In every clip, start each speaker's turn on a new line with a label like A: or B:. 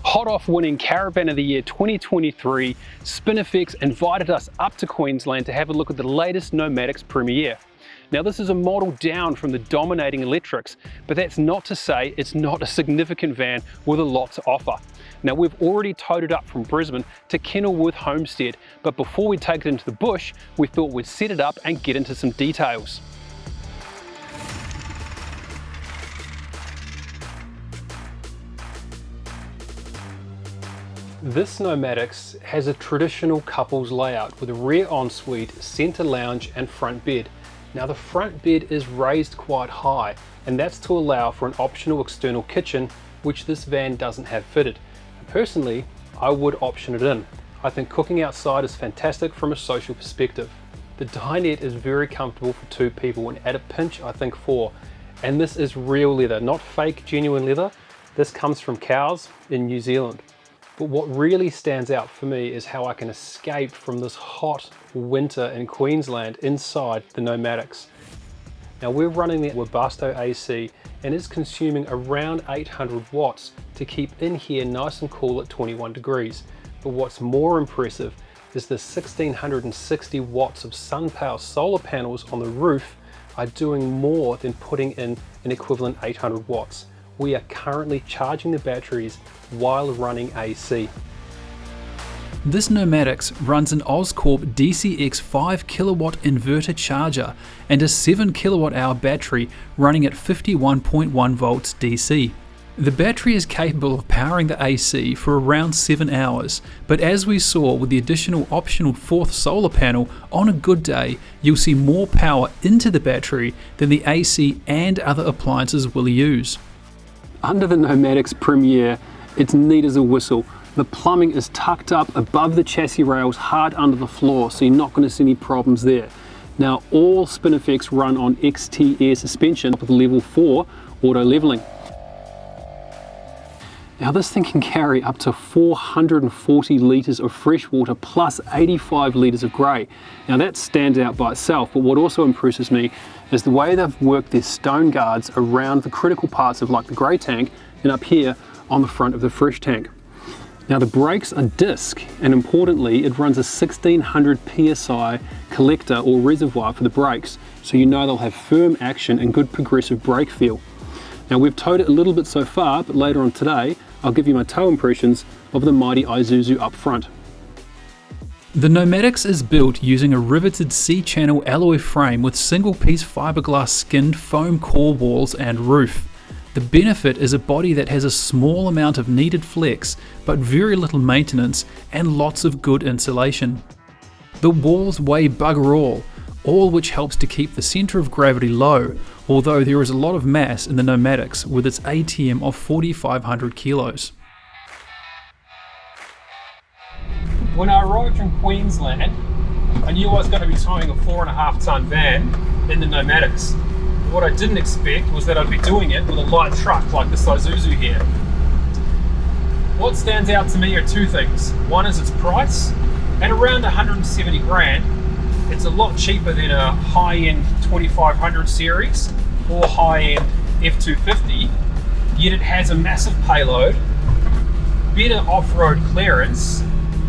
A: Hot off winning Caravan of the Year 2023, Spinifex invited us up to Queensland to have a look at the latest Nomadix Premier. Now this is a model down from the dominating electrics, but that's not to say it's not a significant van with a lot to offer. Now we've already towed it up from Brisbane to Kenilworth Homestead, but before we take it into the bush, we thought we'd set it up and get into some details. This Nomadix has a traditional couples layout with a rear ensuite, centre lounge and front bed. Now the front bed is raised quite high, and that's to allow for an optional external kitchen, which this van doesn't have fitted. Personally, I would option it in. I think cooking outside is fantastic from a social perspective. The dinette is very comfortable for 2 people, and at a pinch I think 4. And this is real leather, not fake genuine leather. This comes from cows in New Zealand. But what really stands out for me is how I can escape from this hot winter in Queensland inside the Nomadix. Now we're running the Webasto AC and is consuming around 800 watts to keep in here nice and cool at 21 degrees. But what's more impressive is the 1660 watts of sun power solar panels on the roof are doing more than putting in an equivalent 800 watts. We are currently charging the batteries while running AC.
B: This Nomadix runs an Oscorp DCX 5 kilowatt inverter charger and a 7 kilowatt hour battery running at 51.1 volts DC. The battery is capable of powering the AC for around 7 hours, but as we saw with the additional optional 4th solar panel, on a good day you'll see more power into the battery than the AC and other appliances will use.
A: Under the Nomadix Premier, it's neat as a whistle. The plumbing is tucked up above the chassis rails, hard under the floor, so you're not going to see any problems there. Now all Spinifex run on XT air suspension with level 4 auto leveling. Now this thing can carry up to 440 litres of fresh water plus 85 litres of grey. Now that stands out by itself, but what also impresses me is the way they've worked their stone guards around the critical parts of like the grey tank and up here on the front of the fresh tank. Now the brakes are disc, and importantly it runs a 1600 psi collector or reservoir for the brakes, so you know they'll have firm action and good progressive brake feel. Now we've towed it a little bit so far, but later on today I'll give you my tow impressions of the mighty Isuzu up front.
B: The Nomadix is built using a riveted C-channel alloy frame with single-piece fiberglass skinned foam core walls and roof. The benefit is a body that has a small amount of needed flex, but very little maintenance and lots of good insulation. The walls weigh bugger all which helps to keep the centre of gravity low, although there is a lot of mass in the Nomadix with its ATM of 4,500 kilos.
A: When I arrived from Queensland, I knew I was going to be towing a 4.5 tonne van in the Nomadix. What I didn't expect was that I'd be doing it with a light truck like this Isuzu here. What stands out to me are 2 things. One is its price. At around 170 grand, it's a lot cheaper than a high-end 2500 series or high-end F250, yet it has a massive payload, better off-road clearance,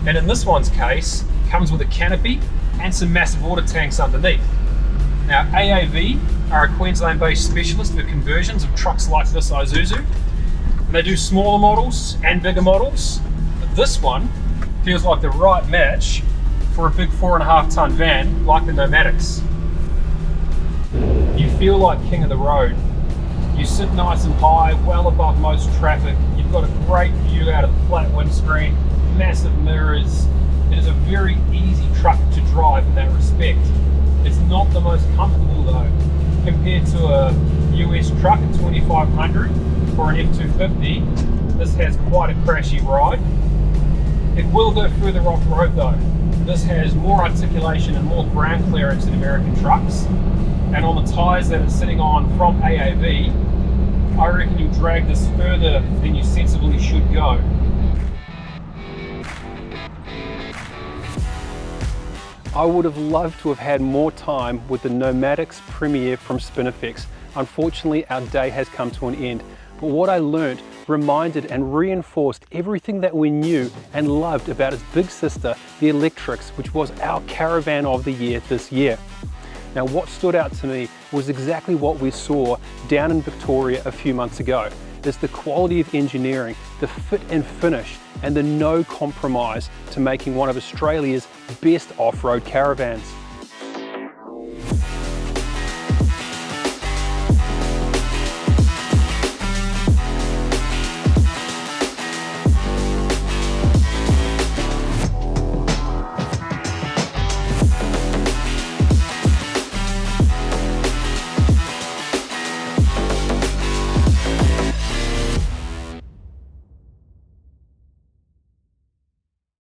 A: and in this one's case, comes with a canopy and some massive water tanks underneath. Now AAV are a Queensland-based specialist for conversions of trucks like this Isuzu, and they do smaller models and bigger models, but this one feels like the right match for a big 4.5 tonne van like the Nomadix. You feel like king of the road. You sit nice and high, well above most traffic. You've got a great view out of the flat windscreen, massive mirrors. It is a very easy truck to drive in that respect. It's not the most comfortable though. Compared to a US truck at 2500 or an F250, this has quite a crashy ride. It will go further off-road though. This has more articulation and more ground clearance than American trucks. And on the tyres that it's sitting on from AAV, I reckon you'll drag this further than you sensibly should go. I would have loved to have had more time with the Nomadix Premier from Spinifex. Unfortunately, our day has come to an end. But what I learnt reminded and reinforced everything that we knew and loved about its big sister, the Electrics, which was our Caravan of the Year this year. Now, what stood out to me was exactly what we saw down in Victoria a few months ago. Is the quality of engineering, the fit and finish, and the no compromise to making one of Australia's best off-road caravans.